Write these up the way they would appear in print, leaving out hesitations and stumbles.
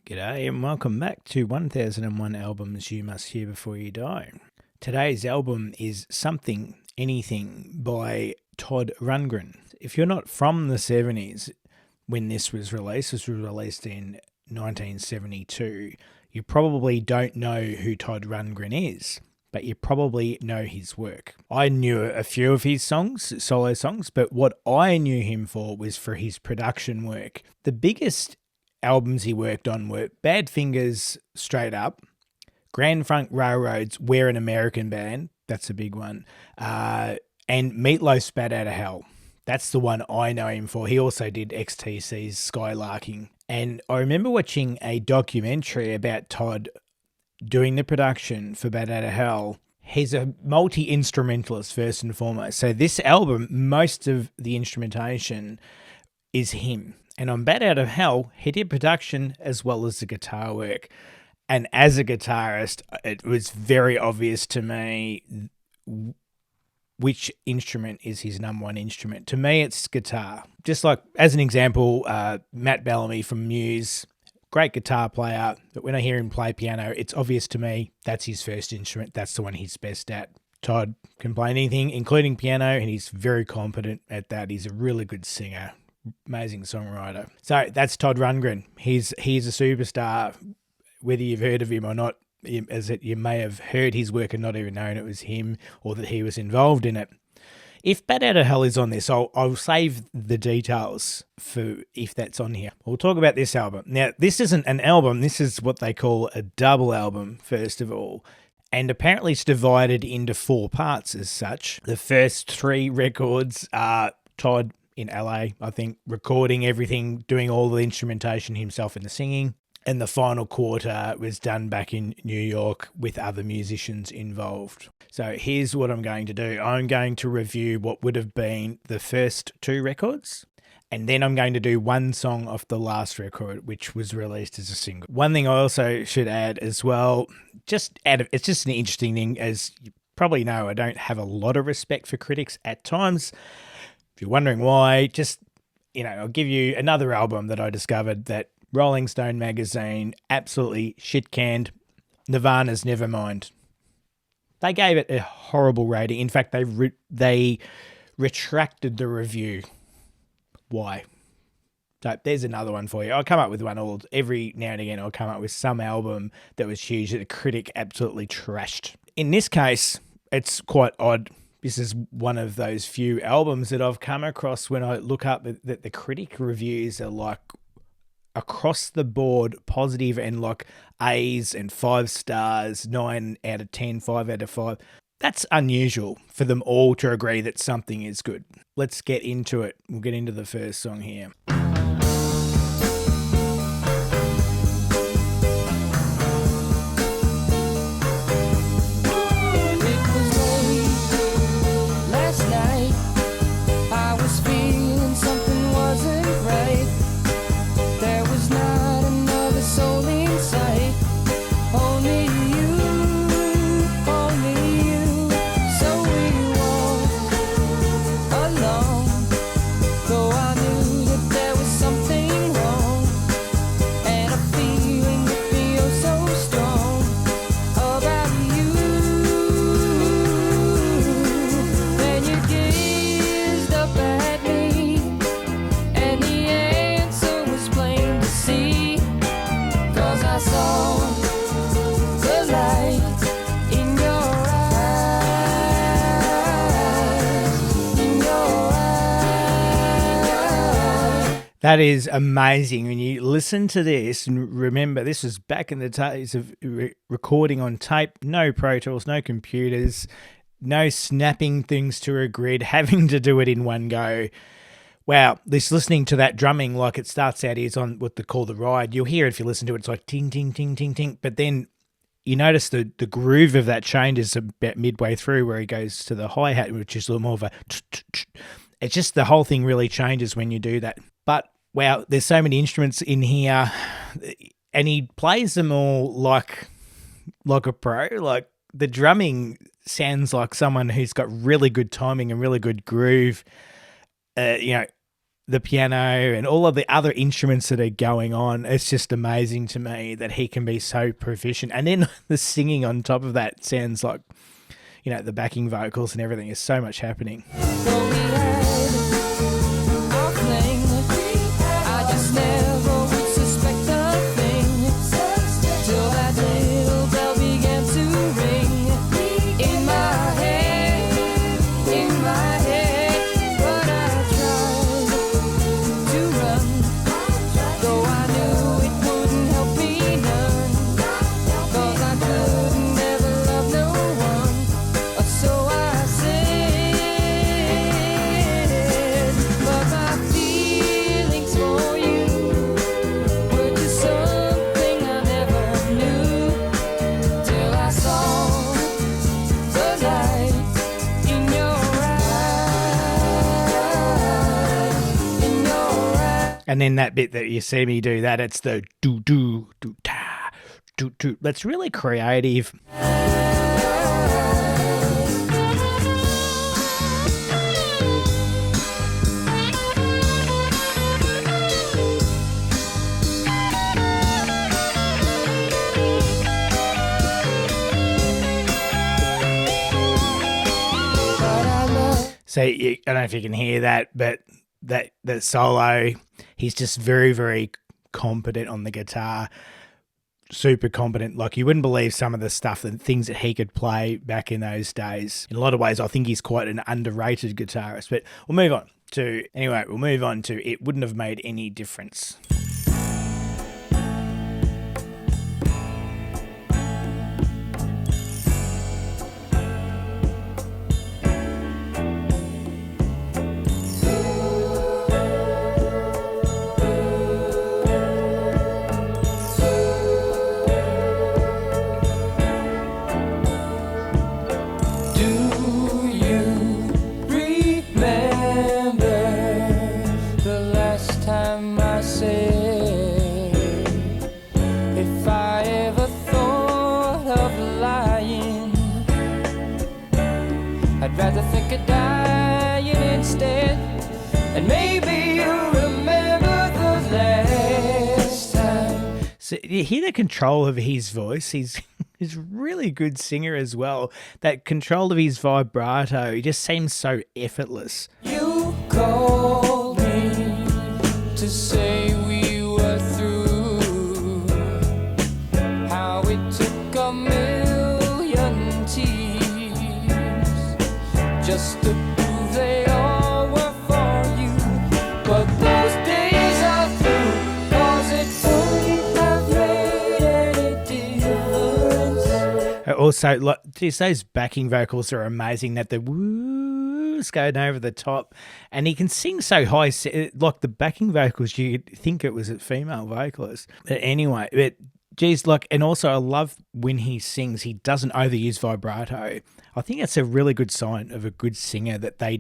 G'day and welcome back to 1001 Albums You Must Hear Before You Die. Today's album is Something Anything by Tod Rundgren. If you're not from the 70s when this was released in 1972, you probably don't know who Tod Rundgren is, but you probably know his work. I knew a few of his songs, solo songs, but what I knew him for was for his production work. The biggest albums he worked on were Bad Fingers, Straight Up, Grand Funk Railroad's We're an American Band, that's a big one, and Meatloaf's Bat Out of Hell. That's the one I know him for. He also did XTC's Skylarking. And I remember watching a documentary about Tod doing the production for Bat Out of Hell. He's a multi-instrumentalist first and foremost. So this album, most of the instrumentation is him. And on Bat Out of Hell, he did production as well as the guitar work. And as a guitarist, it was very obvious to me which instrument is his number one instrument. To me, it's guitar. Just like, as an example, Matt Bellamy from Muse, great guitar player, but when I hear him play piano, it's obvious to me that's his first instrument. That's the one he's best at. Tod can play anything, including piano, and he's very competent at that. He's a really good singer. Amazing songwriter. So that's Tod Rundgren. He's a superstar, whether you've heard of him or not, as that you may have heard his work and not even known it was him or that he was involved in it. If Bat Out of Hell is on this, I'll save the details for if that's on here. We'll talk about this album. Now, this isn't an album. This is what they call a double album, first of all. And apparently it's divided into 4 parts as such. The first 3 records are Tod in LA, I think, recording everything, doing all the instrumentation himself and the singing. And the final quarter was done back in New York with other musicians involved. So here's what I'm going to do. I'm going to review what would have been the first 2 records. And then I'm going to do one song off the last record, which was released as a single. One thing I also should add as well, it's just an interesting thing. As you probably know, I don't have a lot of respect for critics at times. If you're wondering why, just, I'll give you another album that I discovered that Rolling Stone magazine absolutely shit-canned, Nirvana's Nevermind. They gave it a horrible rating. In fact, they retracted the review. Why? So there's another one for you. I'll come up with one every now and again. I'll come up with some album that was huge that a critic absolutely trashed. In this case, it's quite odd. This is one of those few albums that I've come across when I look up that the critic reviews are like across the board positive and like A's and 5 stars, 9 out of 10, 5 out of 5. That's unusual for them all to agree that something is good. Let's get into it. We'll get into the first song here. That is amazing. When you listen to this, and remember, this was back in the days of recording on tape, no Pro Tools, no computers, no snapping things to a grid, having to do it in one go. Wow, listening to that drumming like it starts out is on what they call the ride. You'll hear it if you listen to it. It's like ting, ting, ting, ting, ting. But then you notice the groove of that changes about midway through where he goes to the hi-hat, which is a little more of a... It's just the whole thing really changes when you do that. But wow, there's so many instruments in here, and he plays them all like a pro. Like the drumming sounds like someone who's got really good timing and really good groove. the piano and all of the other instruments that are going on. It's just amazing to me that he can be so proficient. And then the singing on top of that sounds like, the backing vocals and everything. Is so much happening. And then that bit that you see me do that, it's the do-do-do-ta, do-do. That's really creative. So I don't know if you can hear that, but that solo, he's just very, very competent on the guitar, super competent. Like, you wouldn't believe some of the stuff and things that he could play back in those days. In a lot of ways, I think he's quite an underrated guitarist. But we'll move on to It Wouldn't Have Made Any Difference. I'd rather think of dying instead. And maybe you'll remember the last time. So you hear the control of his voice. He's a really good singer as well. That control of his vibrato, he just seems so effortless. You called me to say we were through. How it took a million tears just to prove they all were for you. But those days are through, 'cause it wouldn't have made any difference. Also, like, just those backing vocals are amazing, that the woo's going over the top, and he can sing so high, like the backing vocals, you'd think it was a female vocalist. But anyway, geez, like, and also I love when he sings, he doesn't overuse vibrato. I think that's a really good sign of a good singer, that they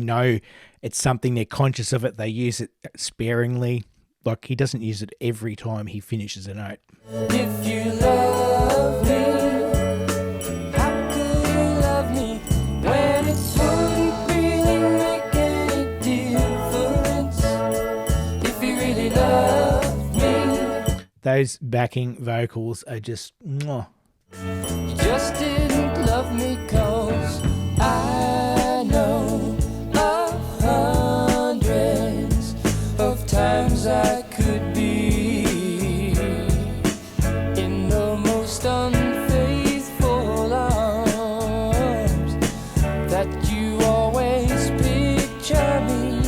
know it's something, they're conscious of it, they use it sparingly. Like, he doesn't use it every time he finishes a note. If you love me, how could you love me when it wouldn't really make any difference? If you really love me, Those backing vocals are just mwah. you just didn't love me, 'cause I know of hundreds of times I could be in the most unfaithful arms, that you always picture me.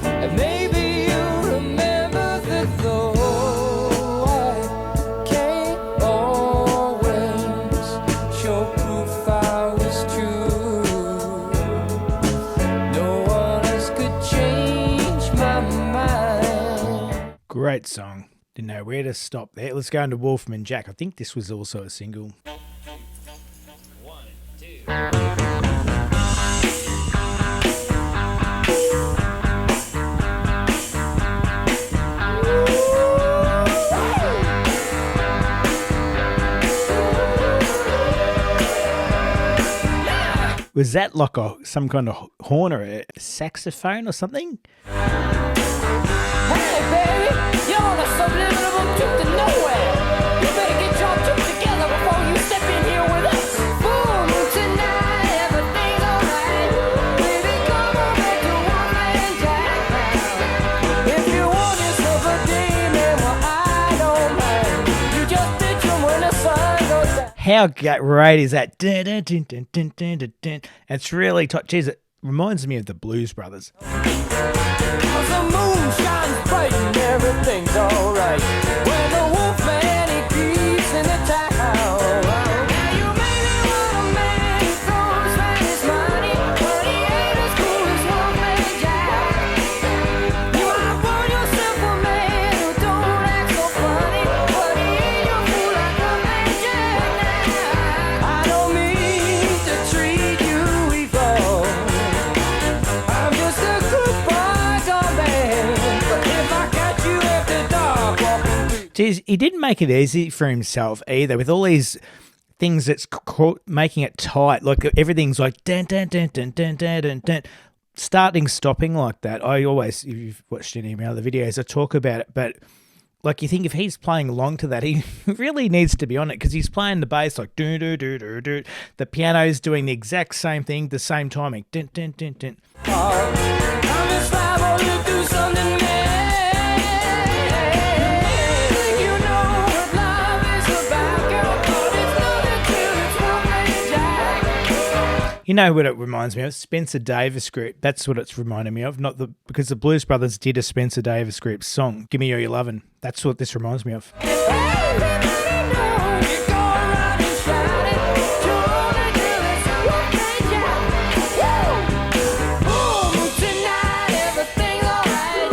And maybe you remember that though I can't always show proof I was true, no one else could change my mind. Great song. Didn't know where to stop there. Let's go into Wolfman Jack. I think this was also a single. 1, 2. Was that like some kind of horn or a saxophone or something? Hey, baby, you're on a subliminal trip to nowhere. You better get your trip together before you step in here with us. Boom, tonight everything's alright. Baby, come on back to Wolfman Jack now. If you want yourself a demon, well, I don't mind. You just ditch 'em when the sun goes down. How great is that? Dun, dun, dun, dun, dun, dun, dun, dun. It's really tight. Jeez, it reminds me of the Blues Brothers. 'Cause the moon shines bright and everything's alright. When the Wolfman he creeps into town. Now you may be want a man who throws back his money, but he ain't as cool as Wolfman Jack. You might find yourself a man who don't act so funny, but he ain't your fool like Wolfman Jack. I don't mean to treat you evil. I'm just a good boy gone bad. But if I catch you after dark walking through. Jeez, he didn't make it easy for himself either with all these things that's making it tight. Like everything's like dun, dun, dun, dun, dun, dun, dun, dun. Starting, stopping like that. I always, if you've watched any of my other videos, I talk about it. But like you think if he's playing along to that, he really needs to be on it because he's playing the bass like do do do do do. The piano's doing the exact same thing, the same timing. Dun, dun, dun, dun. I'm just liable to do something mad. You know what love is about, girl, but it's nothing till it's Wolfman Jack. You know what it reminds me of? Spencer Davis Group. That's what it's reminding me of. Not the because the Blues Brothers did a Spencer Davis Group song, "Give Me All Your Lovin'." That's what this reminds me of. Everybody knows you go around and shout it. You're only till it's Wolfman Jack. Woo! Boom, tonight everything's alright.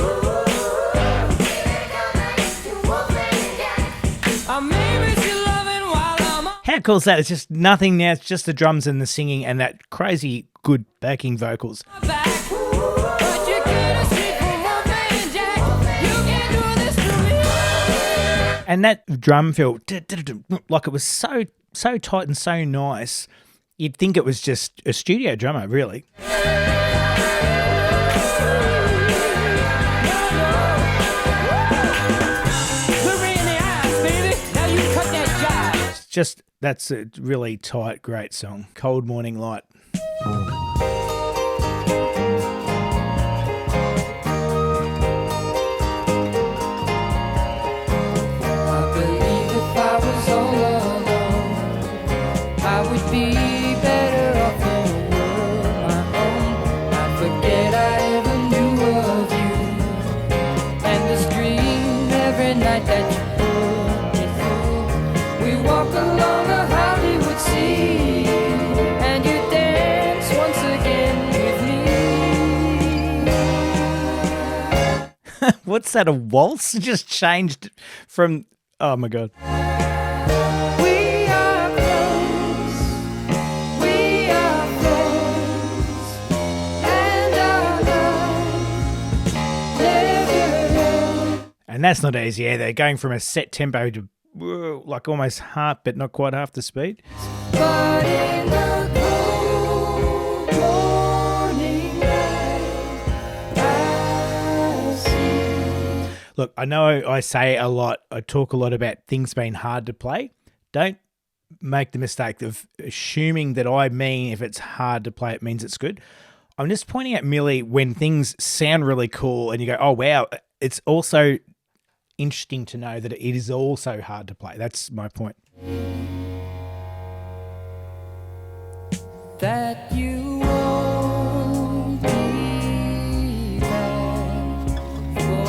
I may miss you loving while I'm on How cool is that? It's just nothing now. It's just the drums and the singing and that crazy good backing vocals. my back. But you can't escape from Wolfman Jack. You can't do this to me. And that drum fill, like it was so tight and so nice. You'd think it was just a studio drummer, really. Look me in the eyes, baby. Now you cut that jive. It's just, that's a really tight, great song. Cold Morning Light. I believe if I was all alone, I would be better off in a world my own. I'd forget I ever knew of you, and this dream every night that you put me through. We walk along a Hollywood sea, and you dance once again with me. What's that, a waltz? It just changed from, oh my God. We are close, we are close, and our love never ends. And that's not easy either. Going from a set tempo to like almost half, but not quite half the speed. But in the cold morning light, I see. Look, I know I say a lot, I talk a lot about things being hard to play. Don't make the mistake of assuming that I mean if it's hard to play, it means it's good. I'm just pointing out merely when things sound really cool and you go, oh, wow, it's also interesting to know that it is also hard to play. That's my point. That you won't be back for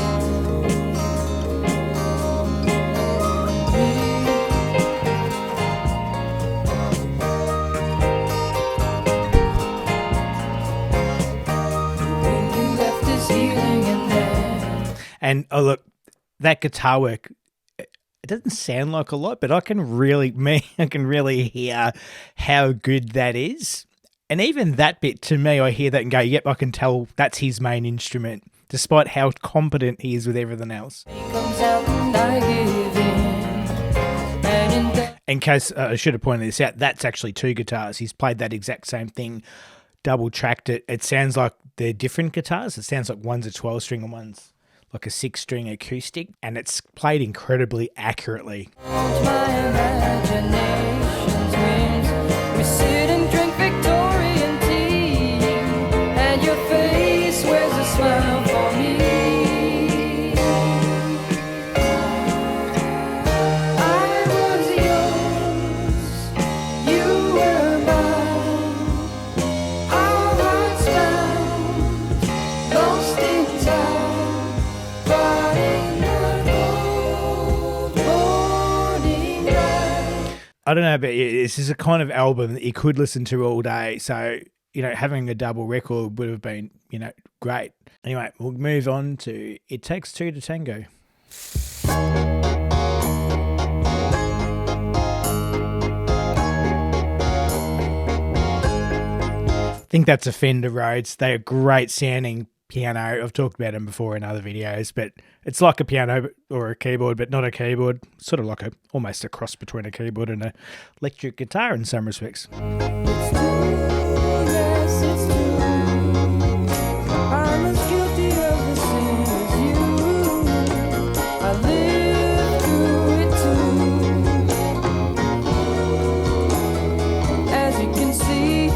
me. When you left this healing and then And oh, look, that guitar work, it doesn't sound like a lot, but I can really hear how good that is. And even that bit, to me, I hear that and go, yep, I can tell that's his main instrument, despite how competent he is with everything else. comes out and I give in. And in the In case I should have pointed this out, that's actually two guitars. He's played that exact same thing, double tracked it. It sounds like they're different guitars. It sounds like one's a 12 string and one's like a 6-string acoustic, and it's played incredibly accurately. My imagination's wings. We sit and drink Victorian tea, and your face wears a smile for me. I was yours, you were mine. Our hearts bound, lost in time, but in the cold morning light. I don't know, but this is a kind of album that you could listen to all day. So, having a double record would have been, great. Anyway, we'll move on to It Takes Two to Tango. I think that's a Fender Rhodes. They're great sounding piano. I've talked about them before in other videos, but it's like a piano or a keyboard, but not a keyboard. Sort of like almost a cross between a keyboard and an electric guitar in some respects. It's true, yes, it's true. I'm as guilty of the sin as you. I lived through it too. As you can see,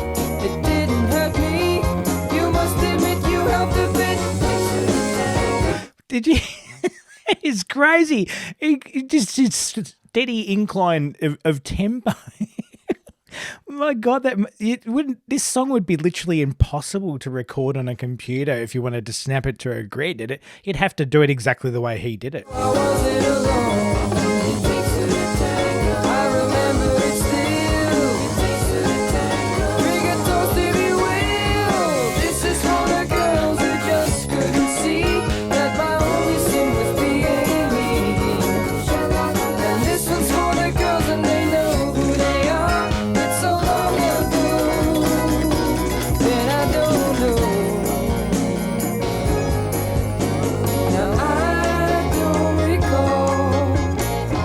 it didn't hurt me. You must admit you helped a bit. Did you? It's crazy. It just it's steady incline of tempo. My God, this song would be literally impossible to record on a computer if you wanted to snap it to a grid. You'd have to do it exactly the way he did it. I wasn't alone. It takes two to tango. I remember it still. It takes two to tango. Drink a toast if you will. This is for the girls who just couldn't see that my only sin was being me. And this one's for the girls and they know who they are. It's so long ago that I don't know. Now I don't recall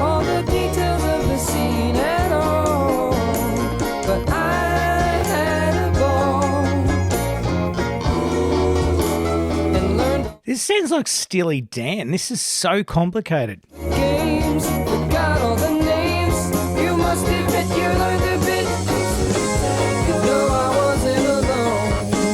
all the details of the scene at all, but I had a ball and learned This sounds like Steely Dan. This is so complicated. games, forgot all the names. You must admit you learned a bit. You know I wasn't alone.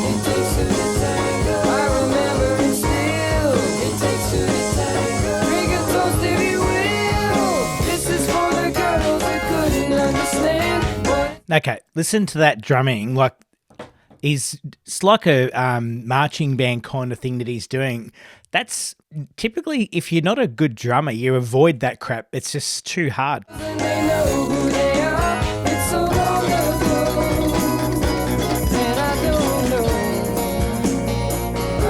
It takes two to tango. I remember it still. It takes two to tango. Drink a toast if you will. This is for the girls who couldn't understand what. Okay, listen to that drumming. It's like a marching band kind of thing that he's doing. That's typically, if you're not a good drummer, you avoid that crap. It's just too hard. And they know who they are. It's so long ago, and I don't know.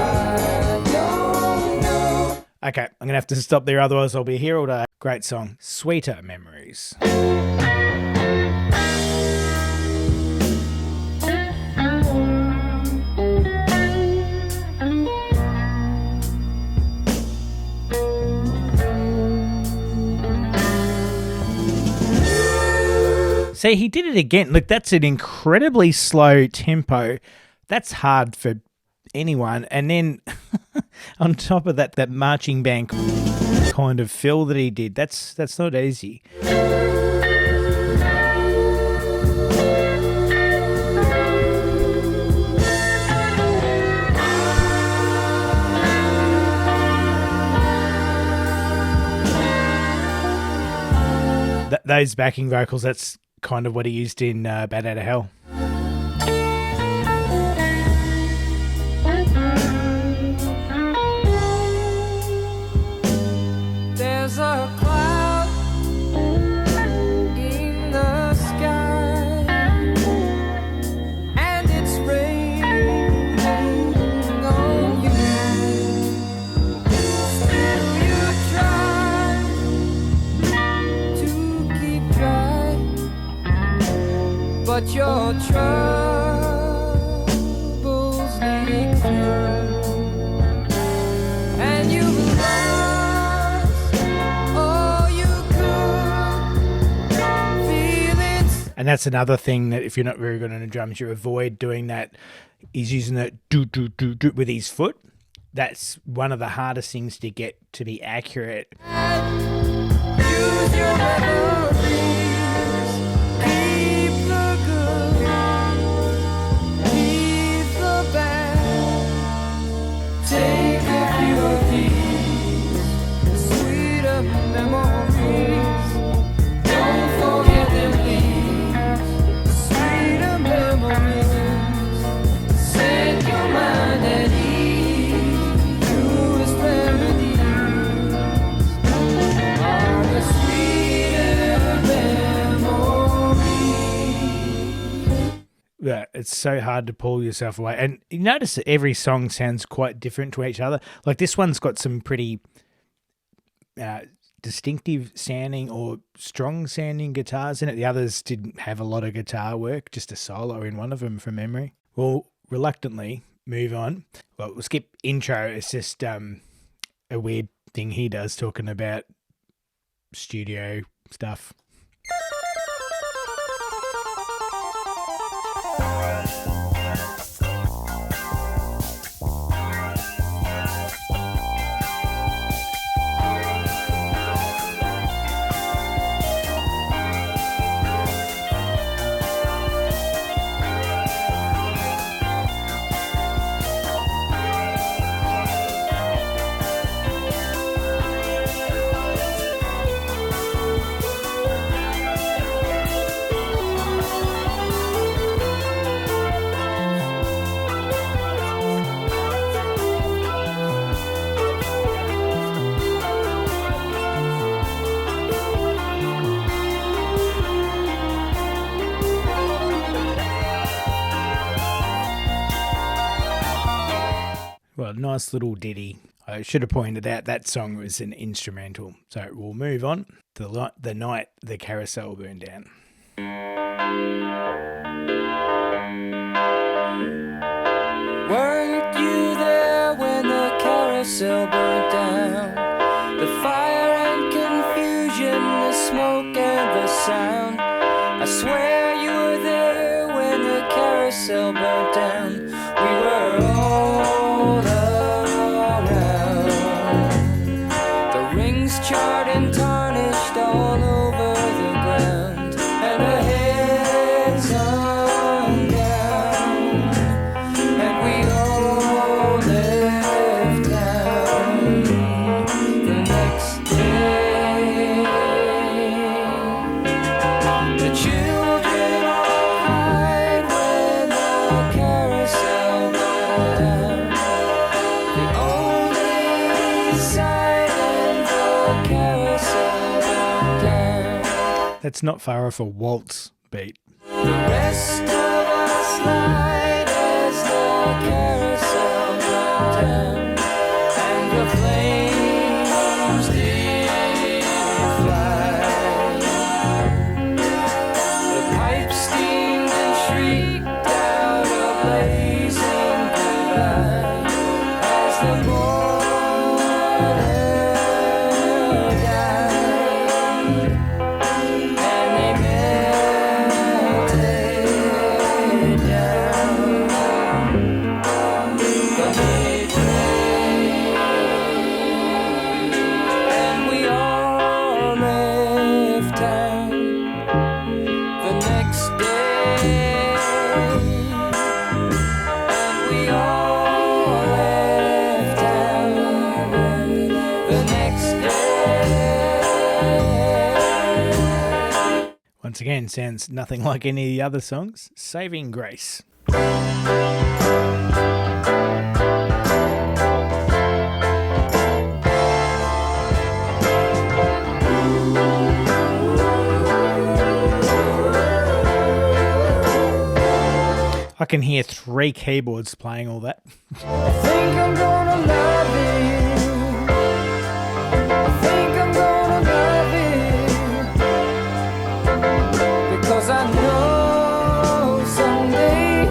I don't know. Okay, I'm going to have to stop there, otherwise I'll be here all day. Great song. Sweeter Memories. See, he did it again. Look, that's an incredibly slow tempo. That's hard for anyone. And then on top of that marching band kind of fill that he did, that's not easy. Those backing vocals, that's kind of what he used in Bad Out of Hell. There's a cloud in the sky, and it's raining on you. Still you try to keep dry, but your troubles leak through, and you lost all you could. Feelings. And that's another thing that if you're not very good on the drums, you avoid doing that. He's using that do with his foot. that's one of the hardest things to get to be accurate. Use your memories. Keep the good. Keep the bad. Take a few of these sweeter memories. Don't forget them, please. Sweeter memories. Set your mind at ease. Truest remedies are the sweeter memories. Yeah, it's so hard to pull yourself away. And you notice that every song sounds quite different to each other. Like this one's got some pretty distinctive sounding or strong sounding guitars in it. The others didn't have a lot of guitar work, just a solo in one of them from memory. We'll reluctantly move on. Well, we'll skip intro. It's just a weird thing he does talking about studio stuff. Well, nice little ditty. I should have pointed out that song was an instrumental. So we'll move on. The night the carousel burned down. Weren't you there when the carousel burnt down? The fire and confusion, the smoke and the sound. I swear you were there when the carousel burnt down. We were all around. The rings charred and tarnished all over the ground, and our heads hung down. And we all left town the next day. The children all cried when the carousel burned down. The old lady sighed and the carousel burned down. That's not far off a waltz beat. The rest of us lied as the carousel burned down, and the flames did fly. The pipes steamed and shrieked out a blazing goodbye as the mortar died, and they melted down the midway, and we all left town the next day, and we all left town the next day. Once again, sounds nothing like any of the other songs. Saving Grace. I can hear 3 keyboards playing all that. I think I'm gonna love it. I think I'm gonna love it, because I know someday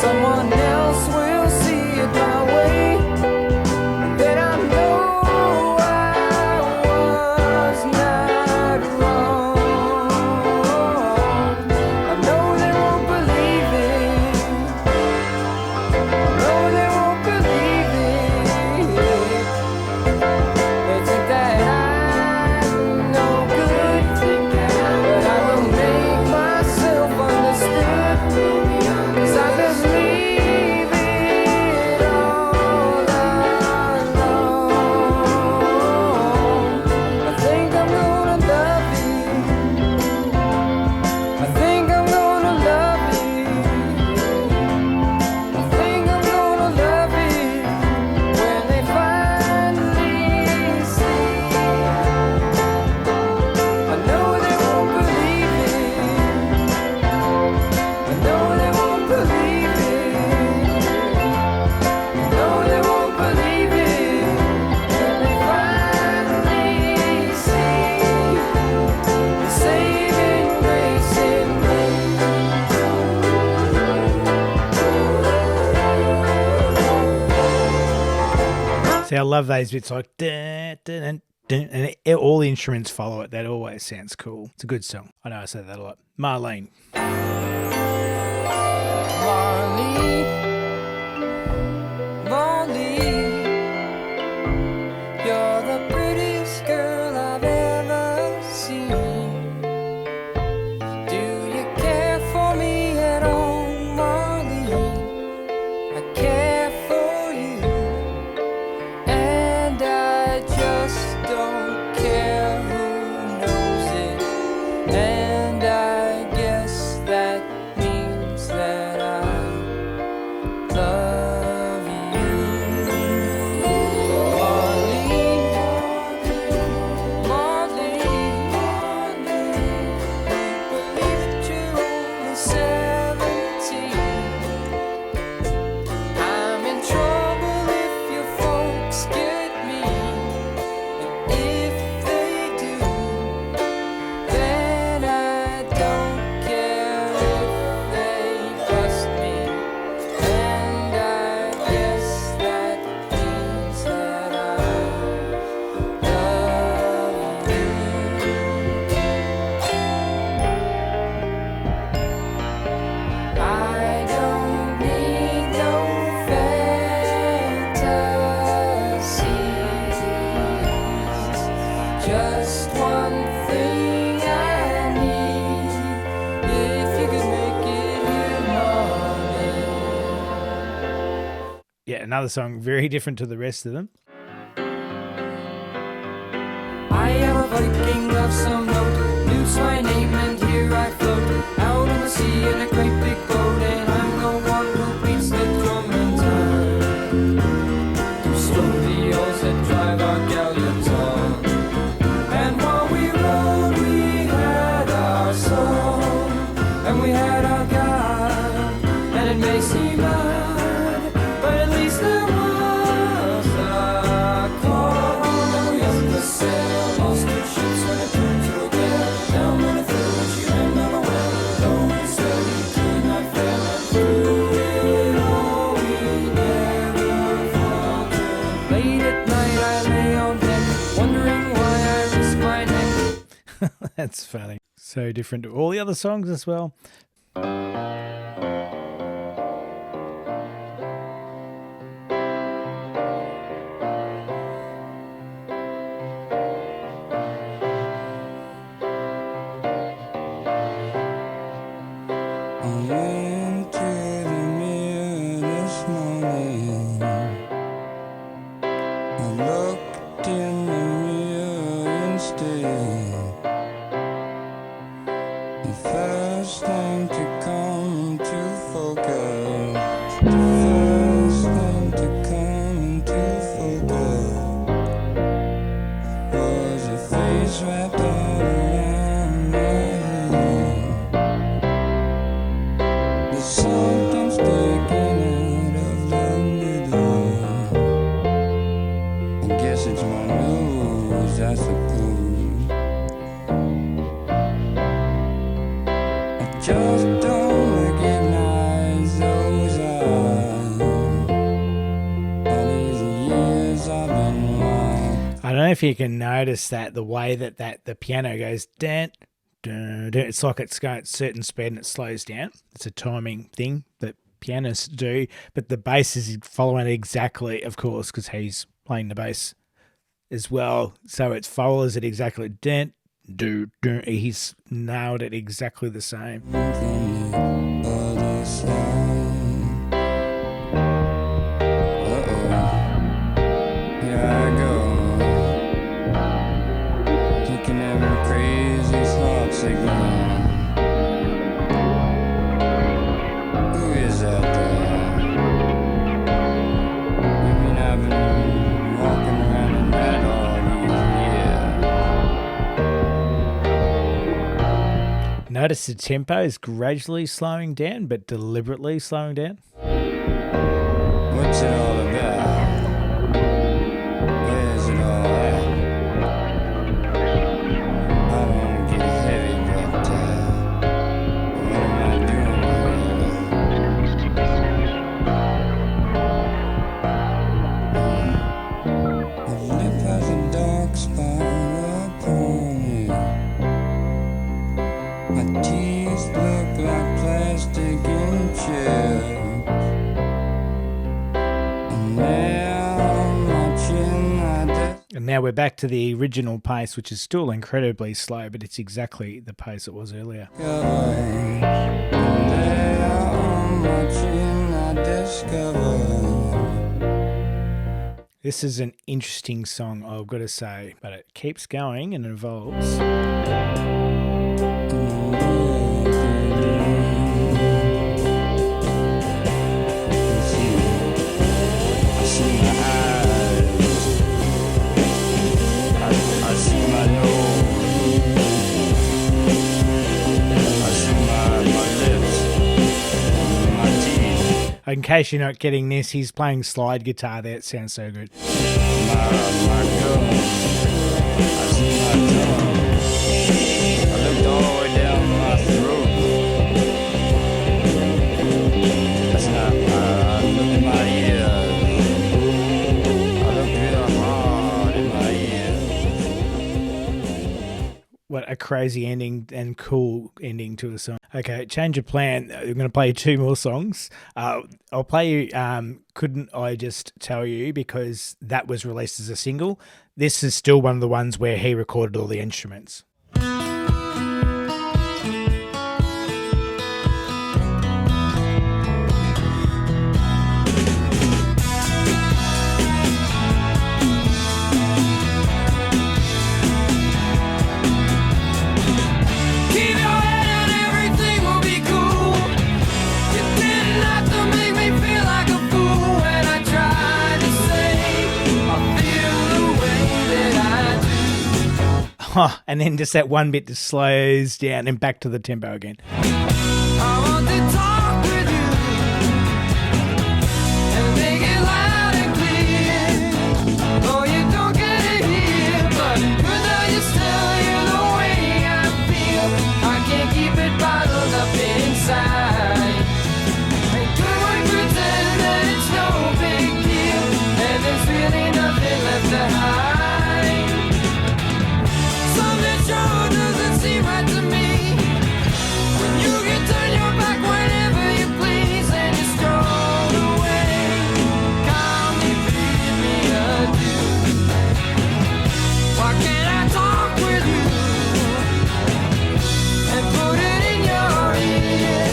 someone else will see it my way, and then I know I was not wrong. I know they won't believe it. No, they won't believe it. See, I love those bits like dun, dun, dun, and all the instruments follow it. That always sounds cool. It's a good song. I know I say that a lot. Marlene. Marlene, Marlene, you're the prettiest girl I've ever seen. Do you care for me at all, Marlene? I care for you, and I just don't care who knows it. And I guess that means that I love you. Marlene, Marlene, Marlene, believe that you're only 17. I'm in trouble if your folks get me, and if they do, then I don't care if they bust me. And I guess that means that I love you. I don't need no fantasies, just one thing I need. If you could make it here, Marlene. Yeah, another song very different to the rest of them. I am a Viking of some note, loose my name and here I float, out on the sea in a great big boat, and I'm the one who beats the drum in time to slow the oars that drive our galleons on. And while we rode, we had our song, and we had our God, and it may seem odd, but at least there was a call. And we up the sail, lost our ships when it turned to a gale, down on a fiddle when she ran down a well. Though we said we could not fail, and through it all we never faltered. Late at night I lay on deck, wondering why I risked my neck. That's funny. So different to all the other songs as well. I went to the mirror this morning. I looked in the mirror instead. The first thing to come into focus. The first thing to come into focus was a face wrapped all around my head. There's something sticking out of the middle. I guess it's my nose, I suppose. I just don't recognize those eyes. All these years I've been wrong. I don't know if you can notice that the way that the piano goes dun, dun, dun, it's like it's going at a certain speed and it slows down. It's a timing thing that pianists do, but the bass is following it exactly, of course, because he's playing the bass as well. So it follows it exactly. Dun, dun, dun. He's nailed it exactly the same. From the other side. Here I go. Thinking every crazy thoughts again. Who is out there? You mean I've been walking around in that all these years? Notice the tempo is gradually slowing down, but deliberately slowing down. What's it all about? Where's it all at? I don't get heavy, but what am I doing here? My teeth look like plastic and chill. And now my chin, I just And now we're back to the original pace, which is still incredibly slow, but it's exactly the pace it was earlier. going. And there on my chin, I discover. This is an interesting song, I've got to say, but it keeps going and evolves. In case you're not getting this, he's playing slide guitar there. It sounds so good. What a crazy ending and cool ending to a song. Okay, change of plan. I'm going to play you two more songs. I'll play you Couldn't I Just Tell You, because that was released as a single. This is still one of the ones where he recorded all the instruments. And then just that one bit just slows down and back to the tempo again. I want to talk with you and make it loud and clear. Though you don't get it here, but could I just tell you the way I feel? I can't keep it bottled up inside. And could we pretend that it's no big deal and there's really nothing left to hide? Something sure doesn't seem right to me. When you can turn your back whenever you please and you stroll away, call me, bid me adieu. Why can't I talk with you and put it in your ear?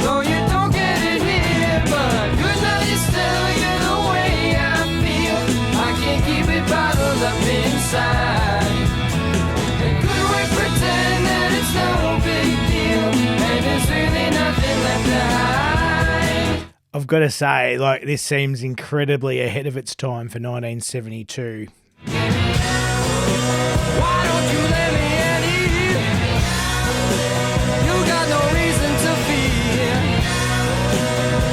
Though you don't get it here, but could I just tell you the way I feel? I can't keep it bottled up inside. And could we pretend that it's no big deal and there's really nothing left to hide? I've got to say, like, this seems incredibly ahead of its time for 1972. Why don't you let me in here? You got no reason to fear.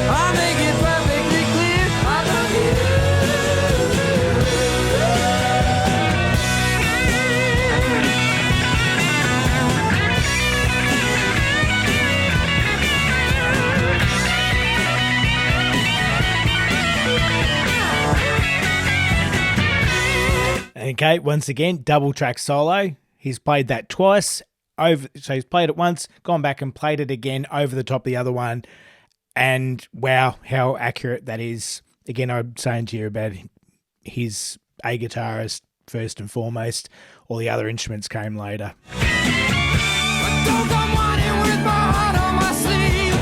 I'll make it perfectly clear. I love you. Okay, once again, double track solo. He's played that twice. So he's played it once, gone back and played it again over the top of the other one. And wow, how accurate that is. Again, I'm saying to you about he's a guitarist first and foremost. All the other instruments came later. Don't come running with my heart on my sleeve.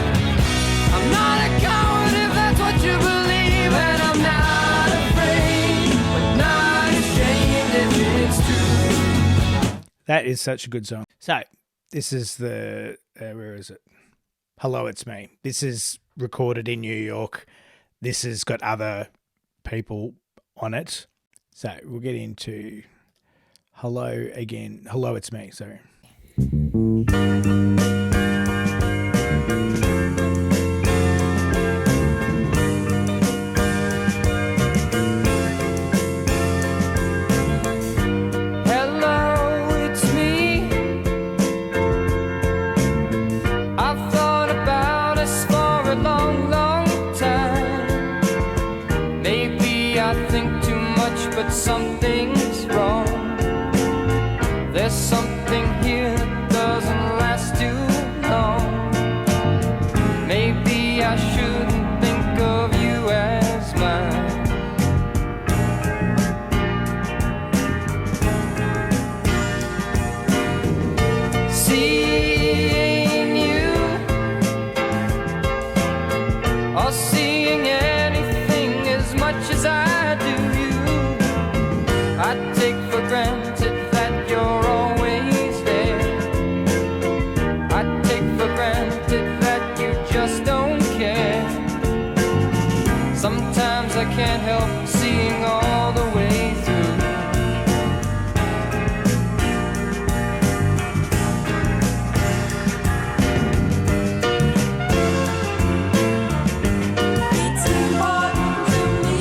I'm not a coward if that's what you believe, and I'm not afraid, but not ashamed if it's true. That is such a good song. So this is the, where is it? Hello, It's Me. This is recorded in New York. This has got other people on it. So we'll get into Hello again. Hello, It's Me. Sorry. Hello, it's me. I've thought about us for a long, long time. Maybe I think too much, but something's wrong. There's something here that doesn't last can't help seeing all the way through. It's important to me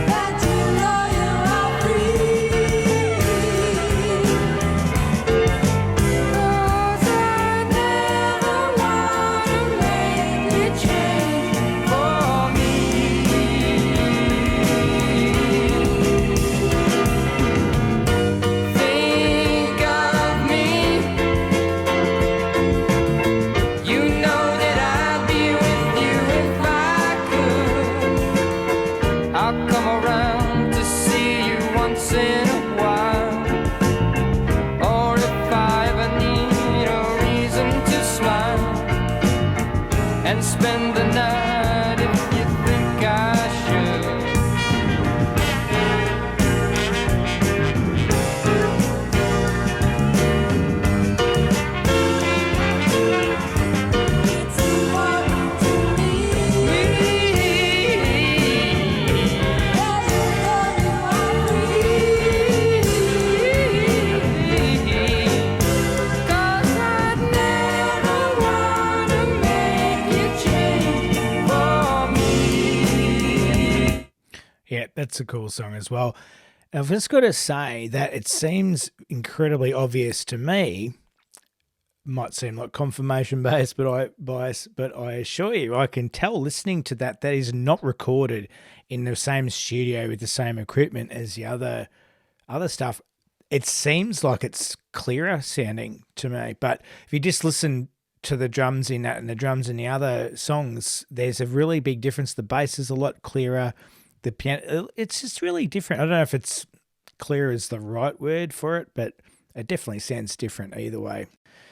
that you know you are free. 'Cause I never wanna make you change for me. Think of me. You know that I'd be with you if I could. I'll come around to see you once in a while. Or if I ever need a reason to smile and spend the night if you think I should. It's important to me that you know you are free. 'Cause I'd never wanna make you change for me. Yeah, that's a cool song as well. I've just got to say that it seems incredibly obvious to me. Might seem like confirmation bias, but I assure you, I can tell listening to that is not recorded in the same studio with the same equipment as the other stuff. It seems like it's clearer sounding to me, but if you just listen to the drums in that and the drums in the other songs, there's a really big difference. The bass is a lot clearer. The piano, it's just really different. I don't know if it's clear is the right word for it, but it definitely sounds different either way.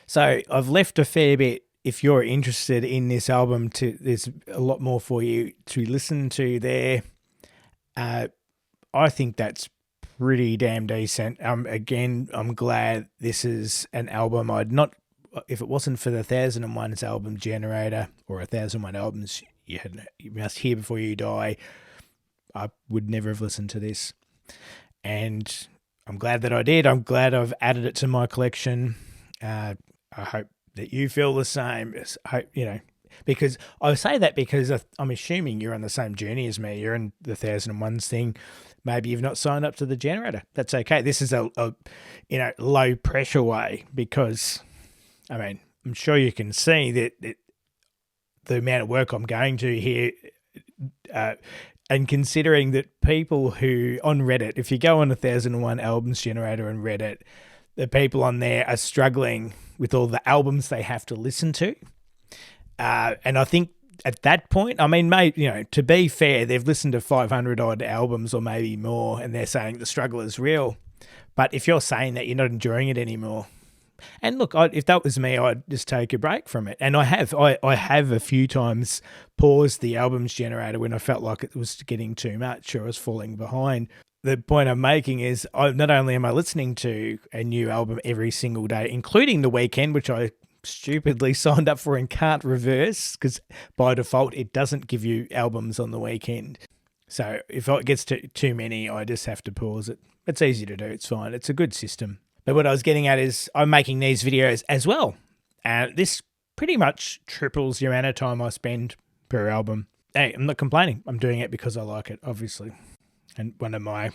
So I've left a fair bit. If you're interested in this album, there's a lot more for you to listen to there. I think that's pretty damn decent. Again, I'm glad this is an album I'd not, if it wasn't for the 1001's album generator or 1001 albums you must hear before you die, I would never have listened to this. And I'm glad that I did. I'm glad I've added it to my collection. I hope that you feel the same. Because I say that because I'm assuming you're on the same journey as me. You're in the 1001's thing. Maybe you've not signed up to the generator. That's okay. This is a low pressure way, because I'm sure you can see that the amount of work I'm going to here, and considering that people who on Reddit, if you go on 1001 albums generator on Reddit, the people on there are struggling with all the albums they have to listen to. And I think at that point, to be fair, they've listened to 500 odd albums or maybe more, and they're saying the struggle is real. But if you're saying that, you're not enjoying it anymore. And look, if that was me, I'd just take a break from it. And I have a few times paused the albums generator when I felt like it was getting too much or I was falling behind. The point I'm making is not only am I listening to a new album every single day, including the weekend, which I stupidly signed up for and can't reverse because by default it doesn't give you albums on the weekend. So if it gets too many, I just have to pause it. It's easy to do. It's fine. It's a good system. But what I was getting at is I'm making these videos as well. And this pretty much triples the amount of time I spend per album. Hey, I'm not complaining. I'm doing it because I like it, obviously. And one of my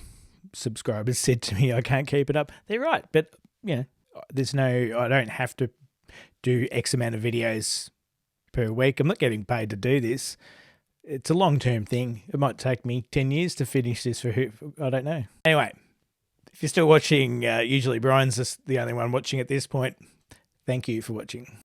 subscribers said to me, I can't keep it up. They're right. But, I don't have to do X amount of videos per week. I'm not getting paid to do this. It's a long-term thing. It might take me 10 years to finish this I don't know. Anyway, if you're still watching, usually Brian's just the only one watching at this point. Thank you for watching.